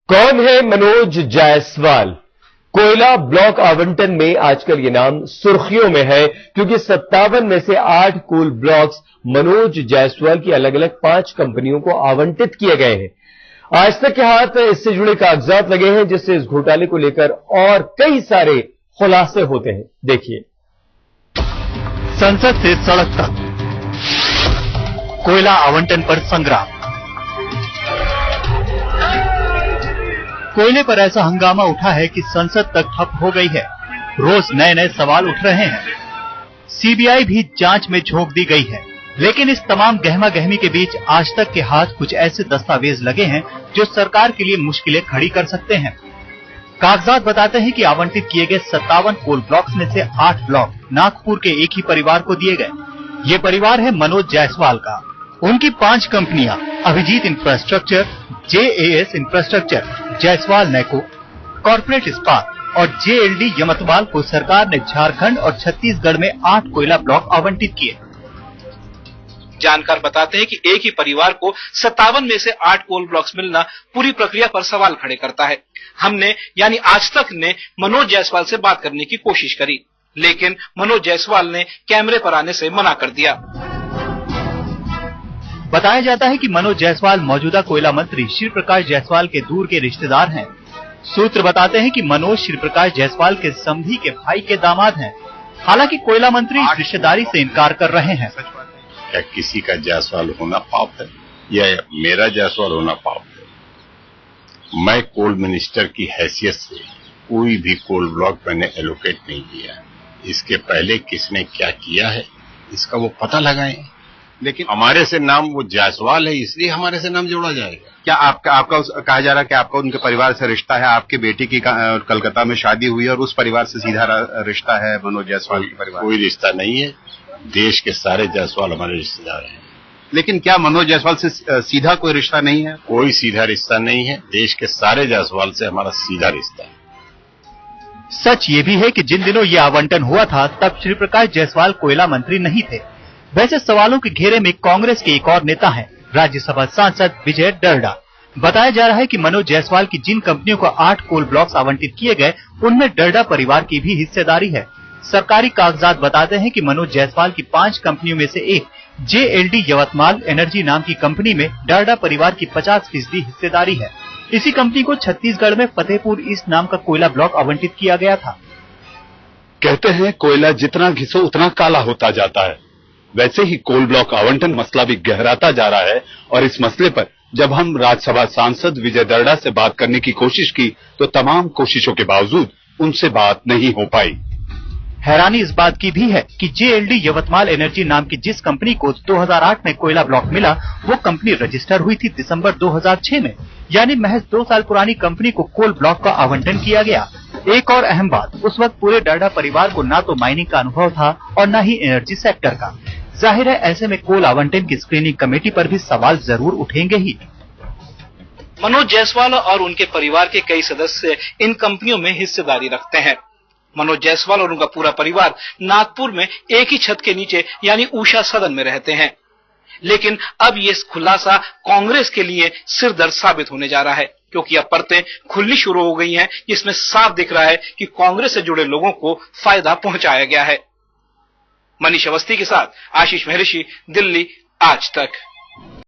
कौन है मनोज जायसवाल? कोयला ब्लॉक आवंटन में आजकल ये नाम सुर्खियों में है क्योंकि 57 में से 8 कोल ब्लॉक्स मनोज जायसवाल की अलग अलग 5 कंपनियों को आवंटित किए गए हैं। आज तक के हाथ इससे जुड़े कागजात लगे हैं जिससे इस घोटाले को लेकर और कई सारे खुलासे होते हैं। देखिए, संसद से सड़क तक कोयला आवंटन पर संग्राम। कोयले पर ऐसा हंगामा उठा है कि संसद तक ठप हो गई है। रोज नए नए सवाल उठ रहे हैं। सीबीआई भी जांच में झोंक दी गई है, लेकिन इस तमाम गहमा गहमी के बीच आज तक के हाथ कुछ ऐसे दस्तावेज लगे हैं जो सरकार के लिए मुश्किलें खड़ी कर सकते हैं। कागजात बताते हैं कि आवंटित किए गए 57 कोल ब्लॉक्स में से 8 ब्लॉक नागपुर के एक ही परिवार को दिए गए। ये परिवार है मनोज जायसवाल का। उनकी 5 कंपनियां Abhijeet infrastructure, JAS infrastructure, Jayaswal Neco, corporate Ispat और जेएलडी यमतवाल को सरकार ने झारखंड और छत्तीसगढ़ में 8 कोयला ब्लॉक आवंटित किए। जानकार बताते हैं कि एक ही परिवार को 57 में से 8 कोल ब्लॉक्स मिलना पूरी प्रक्रिया पर सवाल खड़े करता है। हमने यानी आज तक ने मनोज जायसवाल से बात करने की कोशिश करी, लेकिन मनोज जायसवाल ने कैमरे पर आने से मना कर दिया। बताया जाता है कि मनोज जायसवाल मौजूदा कोयला मंत्री श्री प्रकाश जायसवाल के दूर के रिश्तेदार हैं। सूत्र बताते हैं कि मनोज श्री प्रकाश जायसवाल के समधी के भाई के दामाद हैं। हालांकि कोयला मंत्री इस रिश्तेदारी से इनकार कर रहे हैं। क्या किसी का जायसवाल होना पाप है या मेरा जायसवाल होना पाप है? मैं कोल मिनिस्टर की हैसियत से कोई भी कोल ब्लॉक मैंने एलोकेट नहीं किया। इसके पहले किसने क्या किया है इसका वो पता लगाएं। लेकिन हमारे से नाम वो जायसवाल है, इसलिए हमारे से नाम जोड़ा जाएगा। क्या आपका कहा जा रहा है कि आपका उनके परिवार से रिश्ता है? आपकी बेटी की कलकत्ता में शादी हुई है और उस परिवार से सीधा रिश्ता है मनोज जायसवाल के परिवार? कोई रिश्ता नहीं है। देश के सारे जायसवाल हमारे रिश्तेदार हैं। लेकिन क्या मनोज जायसवाल से सीधा कोई रिश्ता नहीं है? कोई सीधा रिश्ता नहीं है। देश के सारे जायसवाल से हमारा सीधा रिश्ता है। सच ये भी है कि जिन दिनों ये आवंटन हुआ था तब श्री प्रकाश जायसवाल कोयला मंत्री नहीं थे। वैसे सवालों के घेरे में कांग्रेस के एक और नेता हैं, राज्यसभा सांसद विजय डरडा। बताया जा रहा है कि मनोज जायसवाल की जिन कंपनियों को 8 कोल ब्लॉक्स आवंटित किए गए उनमें डरडा परिवार की भी हिस्सेदारी है। सरकारी कागजात बताते हैं कि मनोज जायसवाल की 5 कंपनियों में से एक जेएलडी यवतमाल एनर्जी नाम की कंपनी में डरडा परिवार की 50% हिस्सेदारी है। इसी कंपनी को छत्तीसगढ़ में फतेहपुर ईस्ट नाम का कोयला ब्लॉक आवंटित किया गया था। कहते हैं कोयला जितना घिसो उतना काला होता जाता है। वैसे ही कोल ब्लॉक आवंटन मसला भी गहराता जा रहा है और इस मसले पर जब हम राज्यसभा सांसद विजय डरडा से बात करने की कोशिश की तो तमाम कोशिशों के बावजूद उनसे बात नहीं हो पाई। हैरानी इस बात की भी है कि जेएलडी यवतमाल एनर्जी नाम की जिस कंपनी को 2008 में कोयला ब्लॉक मिला वो कंपनी रजिस्टर हुई थी दिसंबर 2006 में, यानी महज 2 साल पुरानी कंपनी को कोल ब्लॉक का आवंटन किया गया। एक और अहम बात, उस वक्त पूरे डरडा परिवार को ना तो माइनिंग का अनुभव था और न ही एनर्जी सेक्टर का। जाहिर है ऐसे में कोल आवंटन की स्क्रीनिंग कमेटी पर भी सवाल जरूर उठेंगे ही। मनोज जायसवाल और उनके परिवार के कई सदस्य इन कंपनियों में हिस्सेदारी रखते हैं। मनोज जायसवाल और उनका पूरा परिवार नागपुर में एक ही छत के नीचे यानी उषा सदन में रहते हैं। लेकिन अब ये खुलासा कांग्रेस के लिए सिरदर्द साबित होने जा रहा है, क्योंकि अब परतें खुलनी शुरू हो गई हैं, जिसमें साफ दिख रहा है कि कांग्रेस से जुड़े लोगों को फायदा पहुंचाया गया है। मनीष अवस्थी के साथ आशीष महर्षि, दिल्ली, आज तक।